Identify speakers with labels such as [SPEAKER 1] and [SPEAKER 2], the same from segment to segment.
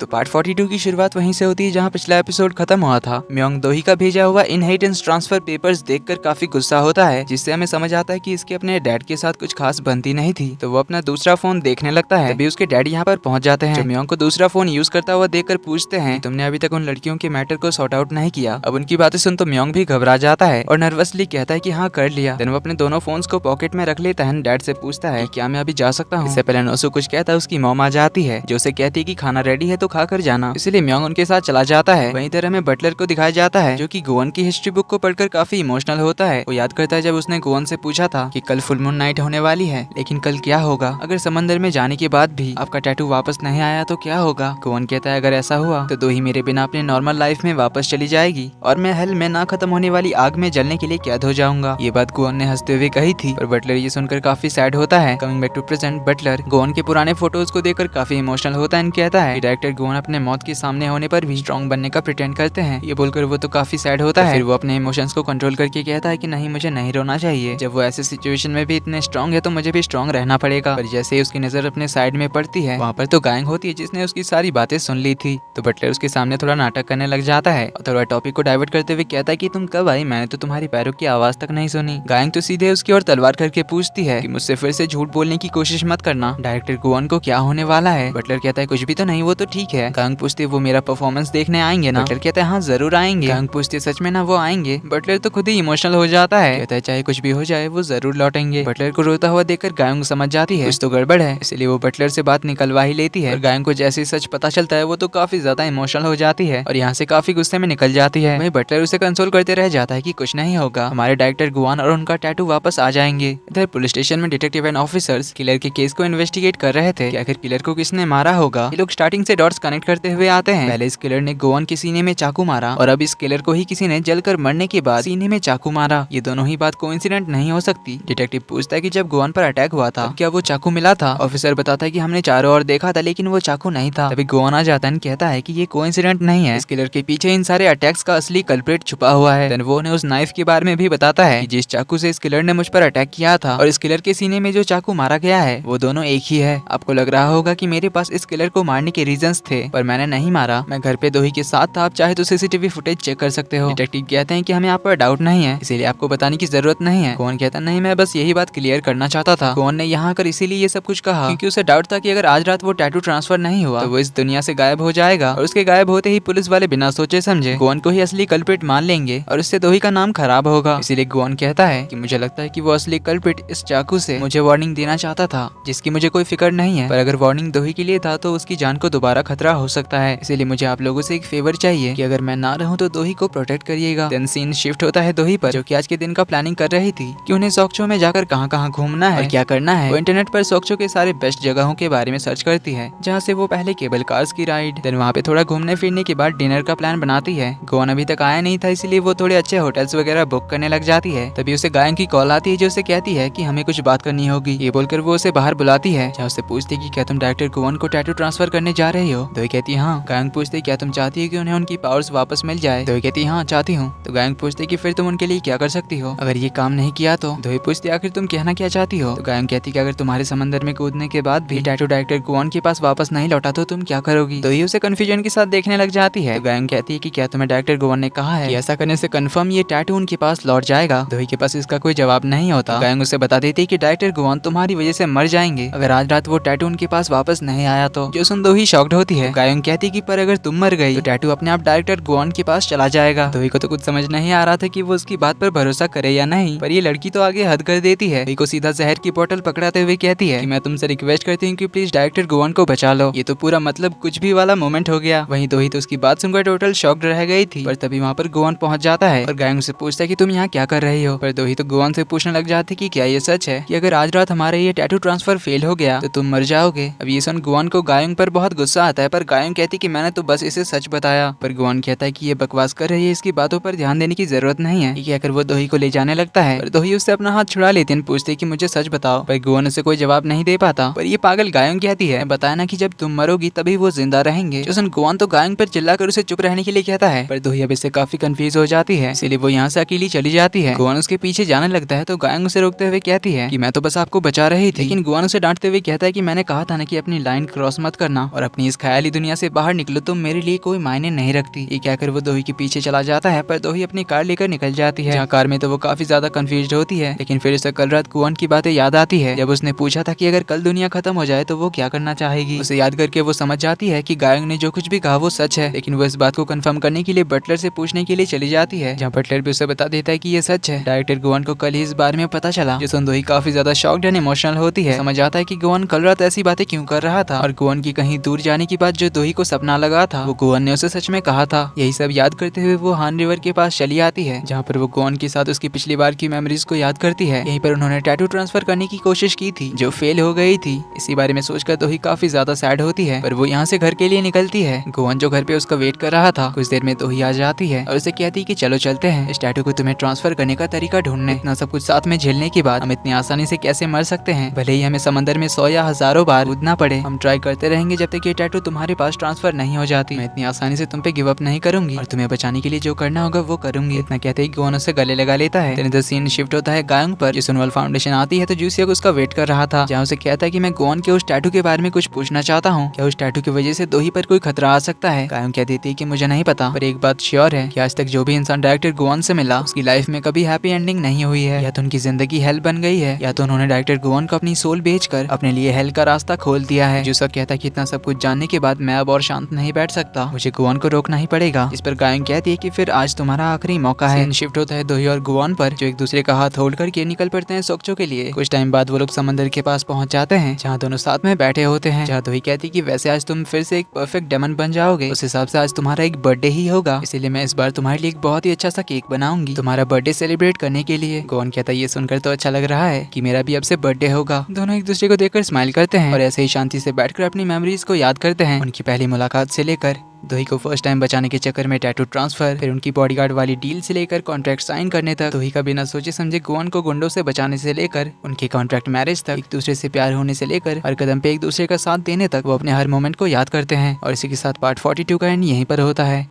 [SPEAKER 1] तो पार्ट 42 की शुरुआत वहीं से होती है जहां पिछला एपिसोड खत्म हुआ था। म्योंग दोही का भेजा हुआ इनहेरिटेंस ट्रांसफर पेपर्स देखकर काफी गुस्सा होता है, जिससे हमें समझ आता है कि इसके अपने डैड के साथ कुछ खास बनती नहीं थी। तो वो अपना दूसरा फोन देखने लगता है, तभी उसके डैड यहाँ पर पहुंच जाते हैं। म्योंग को दूसरा फोन यूज करता हुआ देखकर पूछते हैं, तुमने अभी तक उन लड़कियों के मैटर को सॉर्ट आउट नहीं किया। अब उनकी बातें सुन तो म्योंग भी घबरा जाता है और नर्वसली कहता है कि हाँ कर लिया। देन वो अपने दोनों फोन्स को पॉकेट में रख लेता है। डैड से पूछता है क्या मैं अभी जा सकता हूँ। इससे पहले नोसु कुछ कहता है, उसकी मॉम आ जाती है जो उसे कहती है कि खाना रेडी है तो खा कर जाना। इसलिए म्योंग उनके साथ चला जाता है। वहीं तरह में बटलर को दिखाया जाता है जो कि गोवन की हिस्ट्री बुक को पढ़कर काफी इमोशनल होता है। वो याद करता है जब उसने गोवन से पूछा था कि कल फुल मून नाइट होने वाली है, लेकिन कल क्या होगा अगर समंदर में जाने के बाद भी आपका टैटू वापस नहीं आया तो क्या होगा। गोवन कहता है अगर ऐसा हुआ तो दोही मेरे बिना अपने नॉर्मल लाइफ में वापस चली जाएगी और मैं हेल में ना खत्म होने वाली आग में जलने के लिए कैद हो जाऊंगा। ये बात गोवन ने हंसते हुए कही थी और बटलर ये सुनकर काफी सैड होता है। Coming back to present, Butler Gowan के पुराने फोटोज को देखकर काफी इमोशनल होता है। कहता है कि डायरेक्टर गोवन अपने मौत के सामने होने पर भी स्ट्रॉन्ग बनने का प्रिटेंड करते हैं। ये बोलकर वो तो काफी सैड होता है। फिर वो अपने इमोशंस को कंट्रोल करके कहता है कि नहीं, मुझे नहीं रोना चाहिए। जब वो ऐसे सिचुएशन में भी इतने स्ट्रॉन्ग है तो मुझे भी स्ट्रॉन्ग रहना पड़ेगा। पर जैसे ही उसकी नजर अपने साइड में पड़ती है, वहाँ पर तो गायंग होती है जिसने उसकी सारी बातें सुन ली थी। तो बटलर उसके सामने थोड़ा नाटक करने लग जाता है और थोड़ा टॉपिक को डाइवर्ट करते हुए कहता है कि तुम कब आई, मैंने तो तुम्हारी पैरों की आवाज तक नहीं सुनी। गायंग तो सीधे उसकी ओर तलवार करके पूछती है कि मुझसे फिर से झूठ बोलने की कोशिश मत करना, डायरेक्टर गोवन को क्या होने वाला है। बटलर कहता है कुछ भी तो नहीं, वो तो ठीक है। गायंग पूछती है वो मेरा परफॉर्मेंस देखने आएंगे ना। बटलर कहता है हाँ जरूर आएंगे। गायंग पूछती है सच में ना वो आएंगे। बटलर तो खुद ही इमोशनल हो जाता है, कहता है चाहे कुछ भी हो जाए वो जरूर लौटेंगे। बटलर को रोता हुआ देखकर गायंग समझ जाती है कुछ तो गड़बड़ है, इसलिए वो बटलर से बात निकलवा ही लेती है। गायंग को जैसे ही सच पता चलता है वो तो काफी ज्यादा इमोशनल हो जाती है और यहाँ से काफी गुस्से में निकल जाती है। वहीं बटलर उसे कंसोल करते रह जाता है कि कुछ नहीं होगा, हमारे डायरेक्टर गुआन और उनका टैटू वापस आ जाएंगे। इधर पुलिस स्टेशन में डिटेक्टिव एंड ऑफिसर्स किलर के केस को इन्वेस्टिगेट कर रहे थे कि आखिर किलर को किसने मारा होगा। ये लोग स्टार्टिंग से डॉट्स कनेक्ट करते हुए आते हैं। पहले इस किलर ने गोवन के सीने में चाकू मारा और अब इस किलर को ही किसी ने जलकर मरने के बाद सीने में चाकू मारा। ये दोनों ही बात कोइंसिडेंट नहीं हो सकती। डिटेक्टिव पूछता है कि जब गोवन पर अटैक हुआ था क्या वो चाकू मिला था। ऑफिसर बताता है कि हमने चारों ओर देखा था लेकिन वो चाकू नहीं था। तभी गोवन आ जाता है, कहता है कि ये कोइंसिडेंट नहीं है, इस किलर के पीछे इन सारे अटैक्स का असली कल्प्रिट छुपा हुआ है। देन वो उन्हें उस नाइफ के बारे में भी बताता है कि जिस चाकू से इस किलर ने मुझ पर अटैक किया था और इस किलर के सीने में जो चाकू मारा गया है वो दोनों एक ही है। आपको लग रहा होगा कि मेरे पास इस किलर को मारने के रीजंस थे, पर मैंने नहीं मारा, मैं घर पे दोही के साथ था। आप चाहे तो सीसीटीवी फुटेज चेक कर सकते हो। डिटेक्टिव कहते हैं कि हमें आप पर डाउट नहीं है, इसीलिए आपको बताने की जरूरत नहीं है। गोवन कहता नहीं, मैं बस यही बात क्लियर करना चाहता था। गोवन ने यहाँ आकर इसीलिए ये सब कुछ कहा क्योंकि उसे डाउट था कि अगर आज रात वो टैटू ट्रांसफर नहीं हुआ तो वो इस दुनिया से गायब हो जाएगा और उसके गायब होते ही पुलिस वाले बिना सोचे समझे गोवन को ही असली कल्प्रिट मान लेंगे और उससे दोही का नाम खराब होगा। इसीलिए गोवन कहता है कि मुझे लगता है कि वो असली कल्प्रिट इस चाकू से मुझे वार्निंग देना चाहता था, जिसकी मुझे कोई फिक्र नहीं है, पर अगर वार्निंग दोही के लिए था तो उसकी जान को दोबारा खतरा हो सकता है। इसीलिए मुझे आप लोगों से एक फेवर चाहिए कि अगर मैं ना रहूं तो दोही को प्रोटेक्ट करिएगा। देन सीन शिफ्ट होता है दोही पर, जो कि आज के दिन का प्लानिंग कर रही थी कि उन्हें सोक्चो में जाकर कहां घूमना है और क्या करना है। वो इंटरनेट पर सोक्चो के सारे बेस्ट जगहों के बारे में सर्च करती है, जहाँ से वो पहले केबल कार्स की राइड, देन वहाँ पे थोड़ा घूमने फिरने के बाद डिनर का प्लान बनाती है। गोवन अभी तक आया नहीं था, इसलिए वो थोड़े अच्छे होटल्स वगैरह बुक करने लग जाती है। तभी उसे गायंग की कॉल आती है जो उसे कहती है कि हमें कुछ बात करनी होगी। ये बोलकर वो उसे बाहर बुलाती है, जहाँ उससे पूछती है कि क्या तुम डायरेक्टर गोवन को टैटू ट्रांसफर करने जा रही हो। दोही कहती है हाँ। गायंग पूछती है क्या तुम चाहती है कि उन्हें उनकी पावर्स वापस मिल जाए। दोही कहती है हाँ चाहती हूँ। तो गायंग पूछती है कि फिर तुम उनके लिए क्या कर सकती हो अगर ये काम नहीं किया तो। दोही पूछती है आखिर तुम कहना क्या चाहती हो। तो गायंग कहती है कि अगर तुम्हारे समंदर में कूदने के बाद भी टैटू डायरेक्टर गोवन के पास वापस नहीं लौटा तो तुम क्या करोगी। दोही उसे कंफ्यूजन के साथ देखने लग जाती है। तो गायंग कहती है कि क्या तुम्हें डायरेक्टर गोवन ने कहा है कि ऐसा करने से कंफर्म ये टैटू उनके पास लौट जाएगा। दोही के पास इसका कोई जवाब नहीं होता। गायंग उसे बता देती है कि डायरेक्टर गोवन तुम्हारी वजह से मर जाएंगे अगर आज रात वो टैटू उनके पास वापस नहीं आया तो। जो सुन दोही शॉक्ड होती है। गायंग कहती है कि पर अगर तुम मर गई तो टैटू अपने आप डायरेक्टर गोवन के पास चला जाएगा। दोही को तो कुछ समझ नहीं आ रहा था कि वो उसकी बात पर भरोसा करे या नहीं, पर ये लड़की तो आगे हद कर देती है। दोही को सीधा जहर की बोतल पकड़ाते हुए कहती है कि मैं तुमसे रिक्वेस्ट करती हूँ कि प्लीज डायरेक्टर गोवन को बचा लो। ये तो पूरा मतलब कुछ भी वाला मोमेंट हो गया। वहीं दोही तो उसकी बात सुनकर टोटल शॉक्ड रह गई थी, पर तभी वहाँ पर गोवन पहुंच जाता है और गायंग से पूछता है कि तुम यहाँ क्या कर रही हो। पर दोही तो गोवन से पूछने लग जाती कि क्या ये सच है कि अगर आज रात हमारा ये टैटू ट्रांसफर फेल हो गया तो तुम मर जाओगे। अब ये सुन गोवन को गायंग पर बहुत गुस्सा आता है, पर गायंग कहती कि मैंने तो बस इसे सच बताया। पर गोवन कहता है कि ये बकवास कर रही है, इसकी बातों पर ध्यान देने की जरूरत नहीं है। ये कहकर वो दोही को ले जाने लगता है, पर दोही उससे अपना हाथ छुड़ा लेती है, पूछती कि मुझे सच बताओ। पर गोवन उसे कोई जवाब नहीं दे पाता। पर ये पागल गायंग कहती है बताया ना कि जब तुम मरोगी तभी वो जिंदा रहेंगे। जो सुन गोवन तो गायंग पर चिल्लाकर उसे चुप रहने के लिए कहता है, पर दोही अब इससे काफी कंफ्यूज हो जाती है, इसीलिए वो यहाँ से अकेली चली जाती है। गोवन उसके पीछे जाने लगता है तो गायंग उसे रोकते हुए कहती है कि मैं तो बस आपको बचा रही थी। लेकिन गोवन उसे डांटते हुए कहता है कि मैंने कहा था ना कि अपनी लाइन क्रॉस मत करना और अपनी इस ख्याल ख्याली दुनिया से बाहर निकलो, तुम मेरे लिए कोई मायने नहीं रखती। ये कहकर वो दोही के पीछे चला जाता है, पर दोही अपनी कार लेकर निकल जाती है। जहाँ कार में तो वो काफी ज्यादा कंफ्यूज होती है, लेकिन फिर उसे कल रात कुआन की बातें याद आती है। जब उसने पूछा था कि अगर कल दुनिया खत्म हो जाए तो वो क्या करना चाहेगी। उसे याद करके वो समझ जाती है कि गायंग ने जो कुछ भी कहा वो सच है, लेकिन वो इस बात को कंफर्म करने के लिए बटलर से पूछने के लिए चली जाती है, जहाँ बटलर भी उसे बता देता है कि ये सच है। डायरेक्टर गुआन को कल ही इस बारे में पता चला, जो सुन दोही काफी ज्यादा शॉक्ड एंड इमोशनल होती है। समझ आता है कि गुआन कल रात ऐसी बातें क्यों कर रहा था, और गुआन की कहीं दूर जाने की बात जो दोही को सपना लगा था वो गुआन ने उसे सच में कहा था। यही सब याद करते हुए वो हान रिवर के पास चली आती है, जहाँ पर वो गुआन के साथ उसकी पिछली बार की मेमोरीज को याद करती है। यहीं पर उन्होंने टैटू ट्रांसफर करने की कोशिश की थी जो फेल हो गई थी। इसी बारे में सोचकर दोही काफी ज्यादा सैड होती है, पर वो यहाँ से घर के लिए निकलती है। गुआन जो घर पे उसका वेट कर रहा था, कुछ देर में दोही आ जाती है और उसे कहती है कि चलो चलते हैं, इस टैटू को तुम्हें ट्रांसफर करने का तरीका ढूंढने। इतना सब कुछ साथ में झेलने के बाद हम इतनी आसानी से कैसे मर सकते हैं, भले ही हमें समंदर में 100 या हजारों बार कूदना पड़े, हम ट्राई करते रहेंगे जब तक ये टैटू तुम्हारे पास ट्रांसफर नहीं हो जाती। मैं इतनी आसानी से तुम पे गिव अप नहीं करूंगी और तुम्हें बचाने के लिए जो करना होगा वो करूंगी। इतना कहते ही गुआन उसे गले लगा लेता है। देन द सीन शिफ्ट होता है गायंग पर। सुनवाल फाउंडेशन आती है तो जूसिया उसका वेट कर रहा था, जहाँ उसे कहता है कि मैं गुआन के उस टैटू के बारे में कुछ पूछना चाहता हूँ, क्या उस टैटू की वजह से दोही पर कोई खतरा आ सकता है। गायंग कह देती है कि मुझे नहीं पता, पर एक बात श्योर है कि आज तक जो भी इंसान डायरेक्टर गुआन से मिला उसकी लाइफ में कभी हैप्पी एंडिंग नहीं हुई है। या तो उनकी जिंदगी हेल बन गई है, या तो उन्होंने डायरेक्टर गुआन को अपनी सोल बेचकर अपने लिए हेल का रास्ता खोल दिया है। जूसा कहता है कि इतना सब कुछ जानने के बाद मैं अब और शांत नहीं बैठ सकता, मुझे गुआन को रोकना ही पड़ेगा। इस पर गायंग कहती है कि फिर आज तुम्हारा आखिरी मौका है। शिफ्ट होता है दोही और गुआन पर, जो एक दूसरे का हाथ होल्ड करके निकल पड़ते हैं सोक्चो के लिए। कुछ टाइम बाद वो लोग समंदर के पास पहुंच जाते हैं, जहाँ दोनों साथ में बैठे होते हैं। जहाँ दोही कहती है कि वैसे आज तुम फिर से एक परफेक्ट डेमन बन जाओगे, उस हिसाब से आज तुम्हारा एक बर्थडे ही होगा, इसीलिए मैं इस बार तुम्हारे लिए एक बहुत ही अच्छा सा केक बनाऊंगी तुम्हारा बर्थडे सेलिब्रेट करने के लिए। गुआन कहता है ये सुनकर तो अच्छा लग रहा है कि मेरा भी अब से बर्थडे होगा। दोनों एक दूसरे को देखकर स्माइल करते हैं और ऐसे ही शांति से बैठकर अपनी मेमोरीज को याद करते हैं, उनकी पहली मुलाकात से लेकर दोही को फर्स्ट टाइम बचाने के चक्कर में टैटू ट्रांसफर, फिर उनकी बॉडीगार्ड वाली डील से लेकर कॉन्ट्रैक्ट साइन करने तक, दोही का बिना सोचे समझे गुआन को गुंडों से बचाने से लेकर उनके कॉन्ट्रैक्ट मैरिज तक, एक दूसरे से प्यार होने से लेकर हर कदम पे एक दूसरे का साथ देने तक वो अपने हर मोमेंट को याद करते हैं। और इसी के साथ पार्ट 42 का एंड यहीं पर होता है।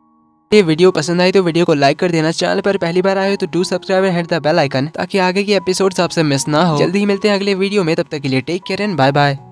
[SPEAKER 1] ये वीडियो पसंद आई तो वीडियो को लाइक कर देना, चैनल पर पहली बार आए हो तो do subscribe and hit the bell icon, ताकि आगे की एपिसोड्स आपसे मिस ना हो। जल्दी ही मिलते हैं अगले वीडियो में, तब तक के लिए take care and bye bye.